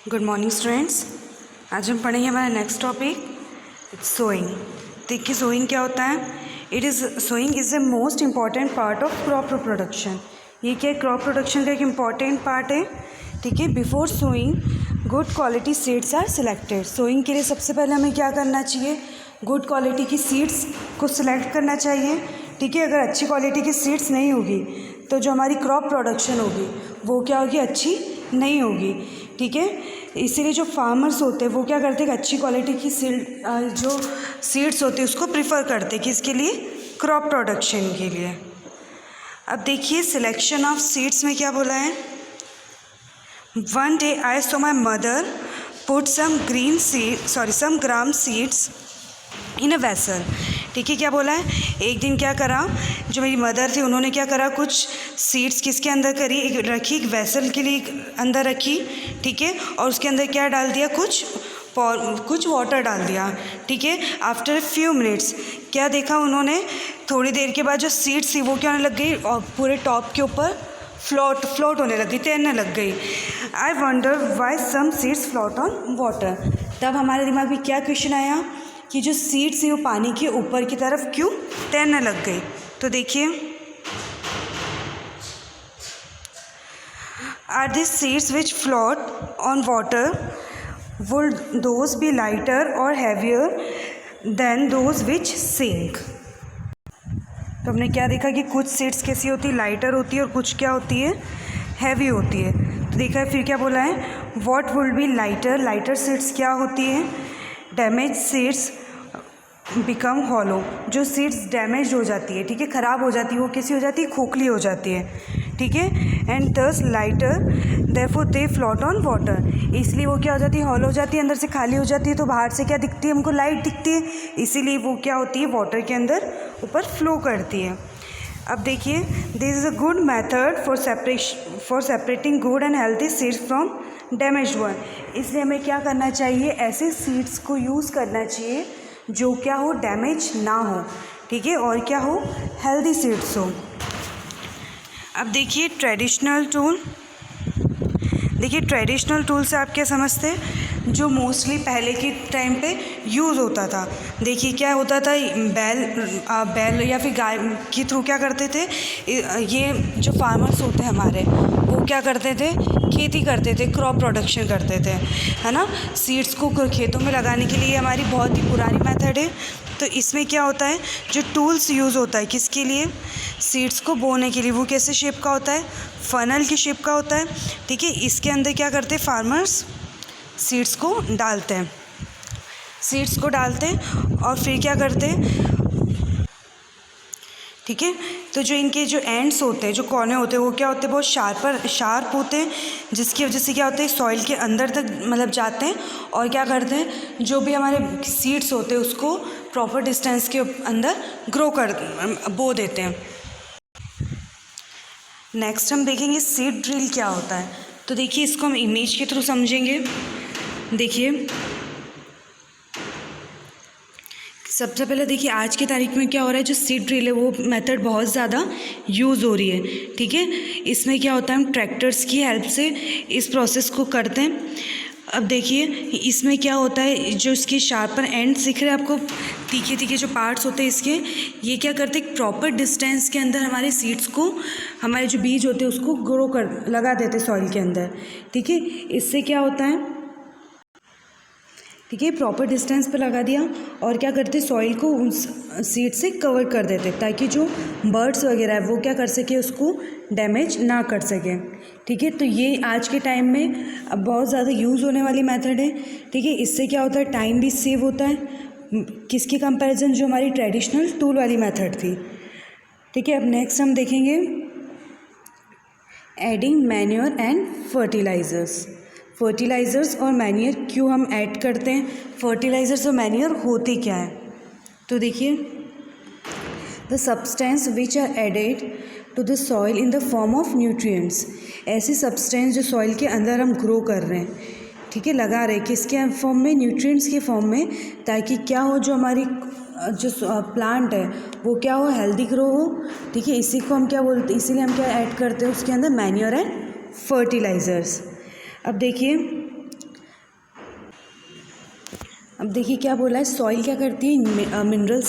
Good morning students. आज हम पढ़ेंगे हमारा नेक्स्ट टॉपिक सोइंग। देखिए सोइंग क्या होता है। Sowing is the most important part of crop production. ये क्या है, क्रॉप प्रोडक्शन का एक इम्पॉर्टेंट पार्ट है। ठीक है, before sowing good quality seeds are selected. Sowing के लिए सबसे पहले हमें क्या करना चाहिए, गुड क्वालिटी की सीड्स को सिलेक्ट करना चाहिए। ठीक है, अगर अच्छी क्वालिटी की सीड्स नहीं होगी तो जो हमारी क्रॉप प्रोडक्शन होगी वो क्या होगी, अच्छी नहीं होगी। ठीक है, इसीलिए जो फार्मर्स होते हैं वो क्या करते हैं, अच्छी क्वालिटी की जो सीड्स होती है उसको प्रिफर करते हैं, किसके लिए, क्रॉप प्रोडक्शन के लिए। अब देखिए सिलेक्शन ऑफ सीड्स में क्या बोला है। One day I saw my mother put some gram seeds in a vessel. ठीक है, क्या बोला है, एक दिन क्या करा, जो मेरी मदर थी उन्होंने क्या करा, कुछ सीड्स किसके अंदर करी, रखी, एक वेसल के लिए अंदर रखी। ठीक है, और उसके अंदर क्या डाल दिया, कुछ वाटर डाल दिया। ठीक है, आफ्टर फ्यू मिनट्स क्या देखा उन्होंने, थोड़ी देर के बाद जो सीड्स थी वो क्या होने लग गई, और पूरे टॉप के ऊपर फ्लोट होने लग गई, तैरने लग गई। I wonder why some seeds float on water. तब हमारे दिमाग में क्या क्वेश्चन आया कि जो सीड्स है वो पानी के ऊपर की तरफ क्यों तैरने लग गई। तो देखिए, are this seeds which float on water would those be lighter और heavier than those which sink. तो हमने क्या देखा कि कुछ सीड्स कैसी होती है, लाइटर होती है, और कुछ क्या होती है, हैवी होती है। तो देखा है, फिर क्या बोला है, what would be lighter seeds क्या होती है, डैमेज सीड्स बिकम हॉलो। जो सीड्स डैमेज हो जाती है, ठीक है, ख़राब हो जाती है, वो कैसी हो जाती है, खोखली हो जाती है। ठीक है, एंड दस lighter therefore they float on water. इसलिए वो क्या हो जाती है, हॉलो हो जाती है, अंदर से खाली हो जाती है, तो बाहर से क्या दिखती है, हमको लाइट दिखती है, इसीलिए वो क्या होती है, वाटर के अंदर ऊपर फ्लो करती है। अब देखिए, this is a good method for separating good and healthy seeds from damaged one. इसलिए हमें क्या करना चाहिए, ऐसे सीड्स को यूज़ करना चाहिए जो क्या हो, डैमेज ना हो। ठीक है, और क्या हो, हेल्दी सीड्स हो। अब देखिए ट्रेडिशनल टूल से आप क्या समझते हैं, जो मोस्टली पहले के टाइम पे यूज़ होता था। देखिए क्या होता था, बैल या फिर गाय के थ्रू क्या करते थे, ये जो फार्मर्स होते हैं हमारे, वो क्या करते थे, खेती करते थे, क्रॉप प्रोडक्शन करते थे, है ना। सीड्स को खेतों में लगाने के लिए हमारी बहुत ही पुरानी मेथड है। तो इसमें क्या होता है, जो टूल्स यूज़ होता है किसके लिए, सीड्स को बोने के लिए, वो कैसे शेप का होता है, फनल की शेप का होता है। ठीक है, इसके अंदर क्या करते हैं फार्मर्स, सीड्स को डालते हैं और फिर क्या करते हैं। ठीक है, तो जो इनके जो एंड्स होते हैं, जो कोने होते हैं, वो क्या होते हैं, बहुत शार्प होते हैं, जिसकी वजह से क्या होता है, सॉइल के अंदर तक मतलब जाते हैं, और क्या करते हैं, जो भी हमारे सीड्स होते हैं उसको प्रॉपर डिस्टेंस के अंदर बो देते हैं। नेक्स्ट हम देखेंगे सीड ड्रिल क्या होता है। तो देखिए, इसको हम इमेज के थ्रू समझेंगे। देखिए, सबसे पहले देखिए आज की तारीख में क्या हो रहा है, जो सीड ड्रिल है वो मेथड बहुत ज़्यादा यूज़ हो रही है। ठीक है, इसमें क्या होता है, हम ट्रैक्टर्स की हेल्प से इस प्रोसेस को करते हैं। अब देखिए इसमें क्या होता है, जो इसके शार्पर एंड्स दिख रहे हैं आपको, तीखे जो पार्ट्स होते हैं इसके, ये क्या करते हैं, प्रॉपर डिस्टेंस के अंदर हमारे सीड्स को, हमारे जो बीज होते हैं उसको लगा देते सॉइल के अंदर। ठीक है, इससे क्या होता है, ठीक है, प्रॉपर डिस्टेंस पर लगा दिया, और क्या करते, सॉइल को उस सीड से कवर कर देते, ताकि जो बर्ड्स वगैरह है वो क्या कर सके, उसको डैमेज ना कर सके। ठीक है, तो ये आज के टाइम में अब बहुत ज़्यादा यूज़ होने वाली मेथड है। ठीक है, इससे क्या होता है, टाइम भी सेव होता है, किसके कंपैरिजन, जो हमारी ट्रेडिशनल टूल वाली मेथड थी। ठीक है, अब नेक्स्ट हम देखेंगे एडिंग मैन्योर एंड फर्टिलाइज़र्स और मैन्योर क्यों हम ऐड करते हैं, फर्टिलाइज़र्स और मैन्योर होते क्या है। तो देखिए, the substance which are added to the soil in the form of nutrients. ऐसी सब्सटेंस जो सॉइल के अंदर हम ग्रो कर रहे हैं, ठीक है, लगा रहे हैं, किसके फॉर्म में, न्यूट्रिएंट्स के फॉर्म में, ताकि क्या हो, जो हमारी जो प्लांट है वो क्या हो, हेल्दी ग्रो हो। ठीक है, इसी को हम क्या बोलते हैं, इसीलिए हम क्या ऐड करते हैं उसके अंदर, मैन्योर एंड फर्टिलाइज़र्स। अब देखिए अब देखिए क्या बोला है, सॉइल क्या करती है, मिनरल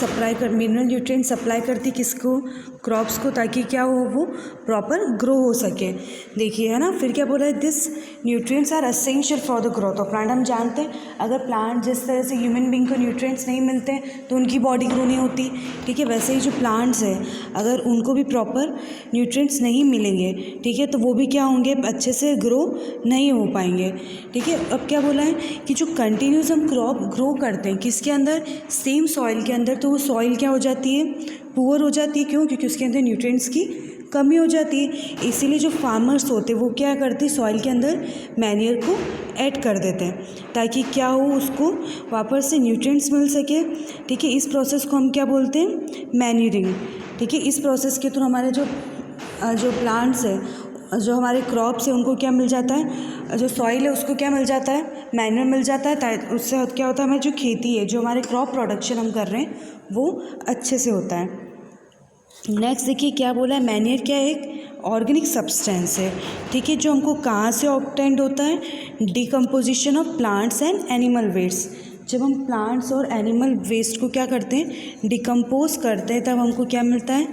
न्यूट्रिएंट सप्लाई करती है किसको, क्रॉप्स को, ताकि क्या हो वो प्रॉपर ग्रो हो सके। देखिए है ना, फिर क्या बोला है, this nutrients are essential for the growth of plant. हम जानते हैं अगर प्लांट जिस तरह से ह्यूमन बींग को न्यूट्रिएंट्स नहीं मिलते तो उनकी बॉडी ग्रो नहीं होती, ठीक है, वैसे ही जो प्लांट्स है अगर उनको भी प्रॉपर न्यूट्रिएंट्स नहीं मिलेंगे, ठीक है, तो वो भी क्या होंगे, अच्छे से ग्रो नहीं हो पाएंगे, ठीक है। अब क्या बोला है कि जो कंटिन्यूस हम क्रॉप ग्रो करते हैं किसके अंदर, सेम सॉइल के अंदर, तो वो सॉइल क्या हो जाती है, पुअर हो जाती है। क्यों? क्योंकि उसके अंदर न्यूट्रिएंट्स की कमी हो जाती है। इसीलिए जो फार्मर्स होते हैं वो क्या करते हैं, सॉइल के अंदर मैन्योर को ऐड कर देते हैं ताकि क्या हो, उसको वापस से न्यूट्रिएंट्स मिल सके, ठीक है। इस प्रोसेस को हम क्या बोलते हैं, मैन्यूरिंग, ठीक है। इस प्रोसेस के थ्रू हमारे जो प्लांट्स है, जो हमारे क्रॉप्स है, उनको क्या मिल जाता है, जो सॉइल है उसको क्या मिल जाता है, मैन्योर मिल जाता है। उससे क्या होता है, हमारी जो खेती है, जो हमारे क्रॉप प्रोडक्शन हम कर रहे हैं वो अच्छे से होता है। नेक्स्ट देखिए क्या बोला है, मैन्योर क्या है, एक ऑर्गेनिक सब्सटेंस है, ठीक है, जो हमको कहाँ से ऑब्टेंड होता है, decomposition of plants and animal waste. जब हम प्लांट्स और एनिमल वेस्ट को क्या करते हैं, डिकम्पोज करते हैं, तब हमको क्या मिलता है,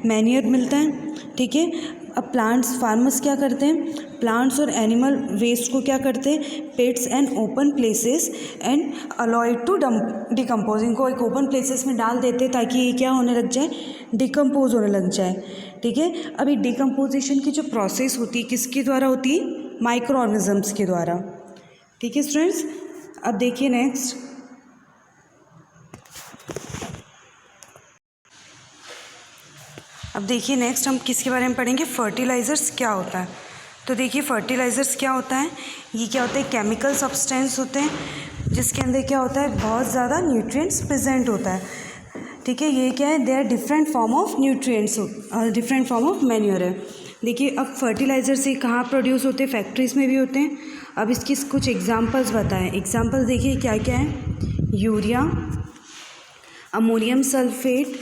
मैन्योर मिलता है, ठीक है। अब फार्मर्स क्या करते हैं, प्लांट्स और एनिमल वेस्ट को क्या करते हैं, pits and open places and allow to decompose, इनको एक ओपन प्लेसेस में डाल देते हैं ताकि ये क्या होने लग जाए, डिकम्पोज होने लग जाए, ठीक है। अब ये डिकम्पोजिशन की जो प्रोसेस होती है किसके द्वारा होती है, माइक्रो ऑर्गेनिजम्स के द्वारा, ठीक है स्टूडेंट्स। अब देखिए नेक्स्ट, हम किसके बारे में पढ़ेंगे, फर्टिलाइज़र्स क्या होता है। तो देखिए फर्टिलाइज़र्स क्या होता है, ये क्या होता है, केमिकल सब्सटेंस होते हैं जिसके अंदर क्या होता है, बहुत ज़्यादा न्यूट्रिएंट्स प्रेजेंट होता है, ठीक है। ये क्या है, they are different form of nutrients, different form of manure है। देखिए अब फर्टिलाइज़र से कहाँ प्रोड्यूस होते हैं, फैक्ट्रीज़ में भी होते हैं। अब इसकी कुछ एग्जांपल्स बताएं। एग्जांपल्स देखिए क्या क्या है, urea, ammonium sulphate,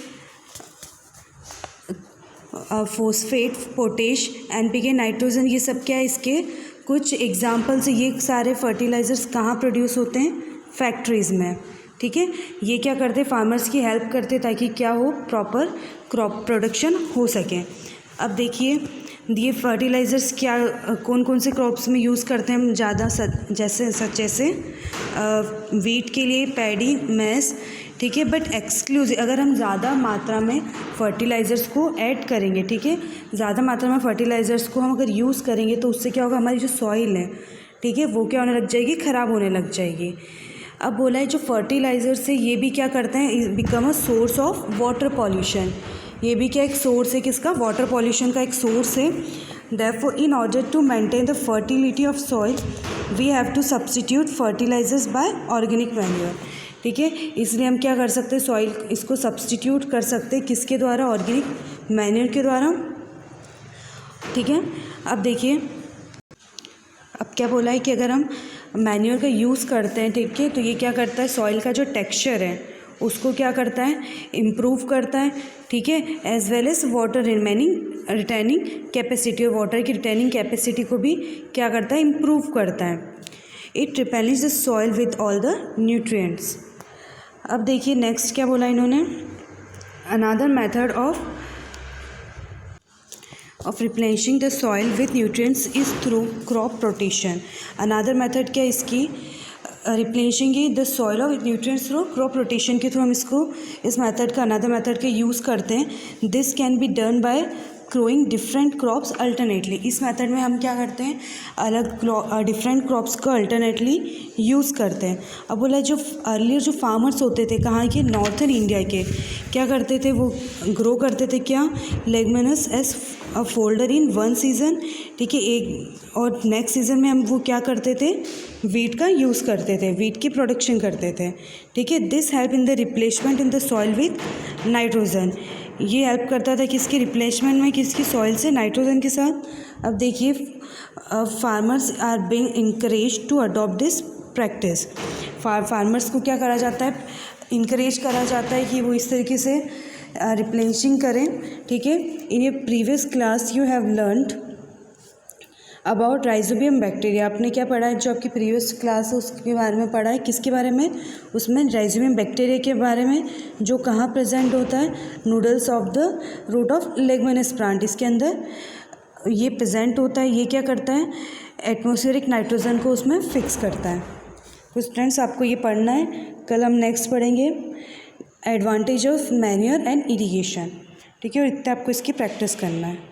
phosphate, potash, NPK, nitrogen, ये सब क्या है, इसके कुछ एग्जांपल्स। ये सारे फर्टिलाइज़र्स कहाँ प्रोड्यूस होते हैं, फैक्ट्रीज़ में, ठीक है। ये क्या करते हैं, फार्मर्स की हेल्प करते हैं ताकि क्या हो, प्रॉपर क्रॉप प्रोडक्शन हो सके। अब देखिए ये फर्टिलाइज़र्स क्या कौन कौन से क्रॉप्स में यूज़ करते हैं हम ज़्यादा, जैसे वीट के लिए पैडी, मैस, ठीक है। बट एक्सक्लूसिव, अगर हम ज़्यादा मात्रा में फर्टिलाइज़र्स को ऐड करेंगे, ठीक है, ज़्यादा मात्रा में फर्टिलाइज़र्स को हम अगर यूज़ करेंगे तो उससे क्या होगा, हमारी जो सॉइल है, ठीक है, वो क्या होने लग जाएगी, ख़राब होने लग जाएगी। अब बोला है जो फर्टिलाइज़र्स है ये भी क्या करते हैं, become a source of water pollution. ये भी क्या एक सोर्स है, किसका, वाटर पॉल्यूशन का एक सोर्स है। Therefore, in order to maintain the fertility of soil, we have to substitute fertilizers by organic manure, ठीक है। इसलिए हम क्या कर सकते हैं, सॉइल इसको सब्सटीट्यूट कर सकते हैं किसके द्वारा, ऑर्गेनिक मैन्योर के द्वारा, ठीक है। अब देखिए अब क्या बोला है कि अगर हम मैन्योर का यूज़ करते हैं, ठीक है, तो ये क्या करता है, सॉइल का जो टेक्सचर है उसको क्या करता है, इम्प्रूव करता है, ठीक है, as well as water retaining capacity, और वाटर की रिटेनिंग कैपेसिटी को भी क्या करता है, इम्प्रूव करता है। It replenish the soil with all the nutrients. अब देखिए नेक्स्ट क्या बोला इन्होंने, another method of replenishing the soil with nutrients is through crop rotation। Another method क्या इसकी, replenishing the soil of nutrients through crop rotation के through हम इस मेथड का, अनदर मेथड का यूज़ करते हैं। This can be done by growing different crops alternately. इस मेथड में हम क्या करते हैं, अलग डिफरेंट क्रॉप्स को अल्टरनेटली यूज़ करते हैं। अब बोला जो अर्लियर जो फार्मर्स होते थे कहाँ के, नॉर्थन इंडिया के, क्या करते थे, वो ग्रो करते थे क्या, leguminous as a fodder in one season, ठीक है, एक और नेक्स्ट सीज़न में हम वो क्या करते थे, वीट का यूज़ करते थे, वीट की प्रोडक्शन करते थे, ठीक है। This help in the replacement in the soil with nitrogen. ये हेल्प करता था किसके रिप्लेसमेंट में, किसकी, सॉइल से नाइट्रोजन के साथ। अब देखिए farmers are being encourage to adopt this practice. Farmers को क्या करा जाता है, इनकरेज करा जाता है कि वो इस तरीके से रिप्लेनिशिंग करें, ठीक है। In a previous class you have learned about rhizobium bacteria. आपने क्या पढ़ा है, जो आपकी प्रीवियस क्लास है उसके बारे में पढ़ा है, किसके बारे में, उसमें राइजोबियम बैक्टीरिया के बारे में, जो कहाँ प्रेजेंट होता है, nodules of the root of leguminous plant, इसके अंदर ये प्रेजेंट होता है। ये क्या करता है, एटमॉस्फेरिक नाइट्रोजन को उसमें फिक्स करता है। तो स्टूडेंट्स आपको ये पढ़ना है। कल हम नेक्स्ट पढ़ेंगे advantage of manure and irrigation, ठीक है, और इतना आपको इसकी प्रैक्टिस करना है।